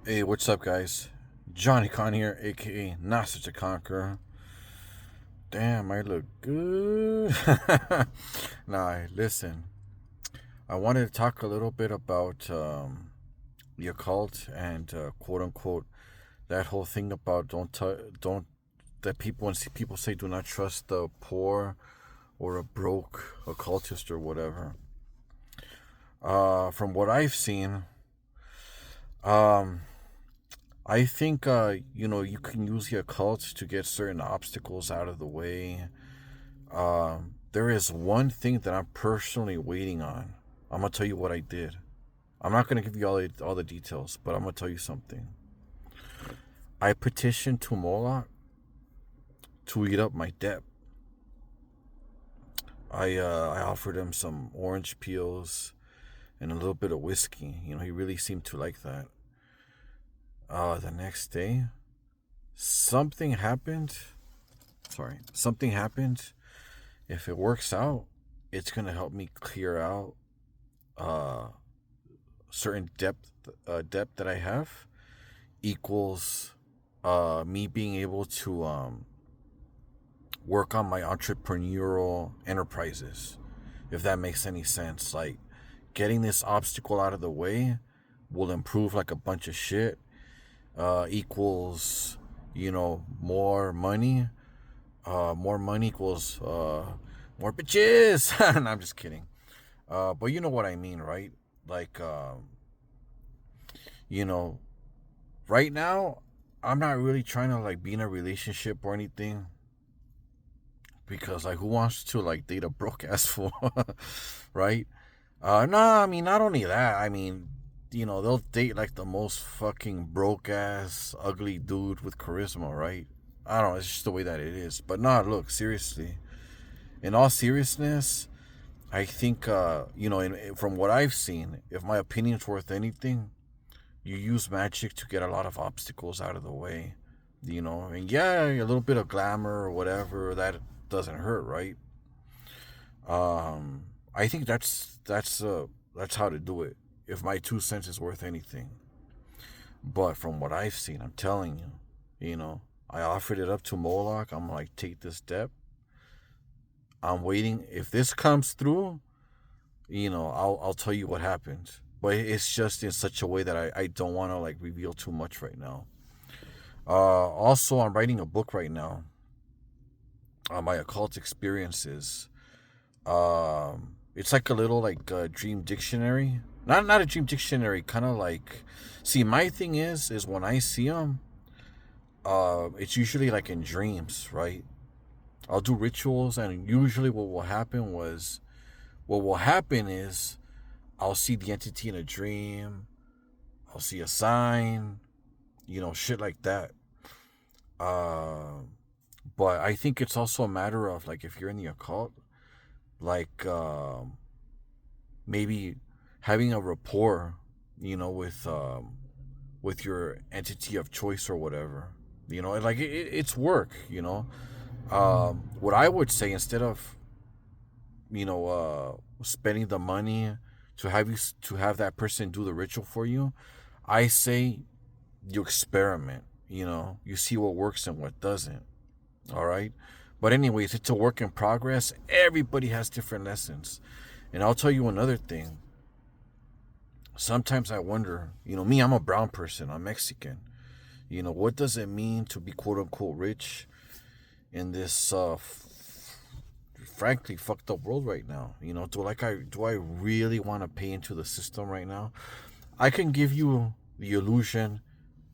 Hey, what's up, guys? Johnny Con here, aka Not Such a Conqueror. Damn, I look good. Nah, listen. I wanted to talk a little bit about the occult and quote unquote that whole thing about don't that people when people say do not trust the poor or a broke occultist or whatever. From what I've seen, um, I think you can use the occult to get certain obstacles out of the way. There is one thing that I'm personally waiting on. I'm gonna tell you what I did. I'm not gonna give you all the details, but I'm gonna tell you something. I petitioned to Moloch to eat up my debt. I offered him some orange peels and a little bit of whiskey. He really seemed to like that. The next day, something happened. Something happened. If it works out, it's gonna help me clear out uh, certain debt that I have equals me being able to work on my entrepreneurial enterprises. If that makes any sense, like getting this obstacle out of the way will improve like a bunch of shit. Equals more money. More money equals more bitches. No, I'm just kidding. But you know what I mean, right? Like, you know, right now, I'm not really trying to like be in a relationship or anything because like, who wants to like date a broke ass fool, right? No, I mean not only that. I mean, they'll date like the most fucking broke ass, ugly dude with charisma, right? I don't know. It's just the way that it is. But nah, look, seriously. In all seriousness, I think, from what I've seen, if my opinion's worth anything, you use magic to get a lot of obstacles out of the way, and yeah, a little bit of glamour or whatever, that doesn't hurt, right? I think that's how to do it, if my 2 cents is worth anything. But from what I've seen, I'm telling you, I offered it up to Moloch. I'm like, take this step. I'm waiting. If this comes through, I'll tell you what happens. But it's just in such a way that I don't want to like reveal too much right now. Also, I'm writing a book right now on my occult experiences. It's like a little like dream dictionary. Not a dream dictionary. Kind of like, see, my thing is when I see them, it's usually like in dreams, right? I'll do rituals, and usually what will happen is I'll see the entity in a dream. I'll see a sign, shit like that. Uh, but I think it's also a matter of like if you're in the occult, like maybe having a rapport, with your entity of choice or whatever. Like it's work. What I would say, instead of spending the money to have that person do the ritual for you, I say you experiment. You see what works and what doesn't. All right. But anyways, it's a work in progress. Everybody has different lessons. And I'll tell you another thing. Sometimes I wonder, me, I'm a brown person. I'm Mexican. What does it mean to be quote unquote rich in this frankly fucked up world right now? Do I really want to pay into the system right now? I can give you the illusion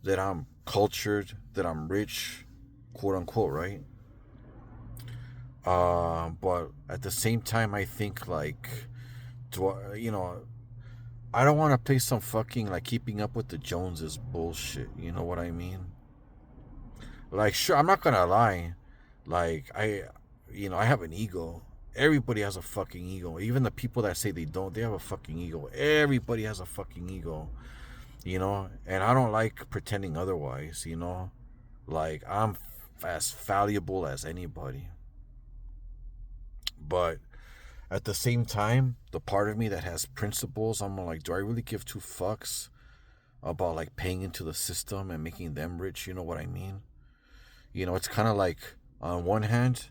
that I'm cultured, that I'm rich, quote unquote, right? But at the same time, I think like, do I don't want to play some fucking like keeping up with the Joneses bullshit. You know what I mean? Like, sure, I'm not gonna lie. Like, I have an ego. Everybody has a fucking ego. Even the people that say they don't, they have a fucking ego. Everybody has a fucking ego. And I don't like pretending otherwise. Like, I'm as valuable as anybody. But at the same time, the part of me that has principles, I'm like, do I really give two fucks about like paying into the system and making them rich. You know what I mean? It's kind of like, on one hand,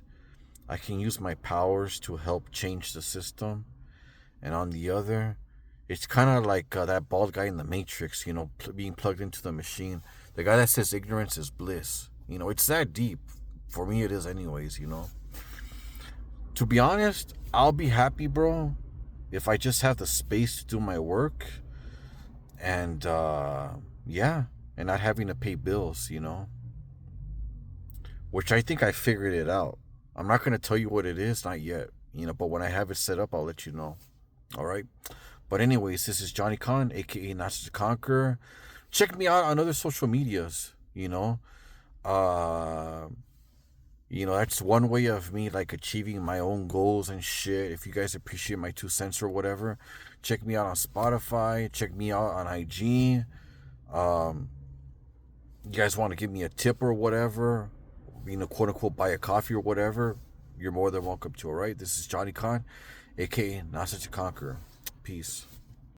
I can use my powers to help change the system, and on the other, it's kind of like that bald guy in the Matrix, being plugged into the machine. The guy that says ignorance is bliss. It's that deep. For me, it is, anyways. To be honest, I'll be happy, bro, if I just have the space to do my work, and yeah, and not having to pay bills. Which I think I figured it out. I'm not going to tell you what it is, not yet, but when I have it set up, I'll let you know. All right. But anyways, this is Johnny Khan, aka Nazi the Conqueror. Check me out on other social medias. Uh, that's one way of me like achieving my own goals and shit. If you guys appreciate my 2 cents or whatever, check me out on Spotify. Check me out on IG. You guys want to give me a tip or whatever, quote unquote, buy a coffee or whatever, you're more than welcome to. All right. This is Johnny Khan, aka Not Such a Conqueror. Peace.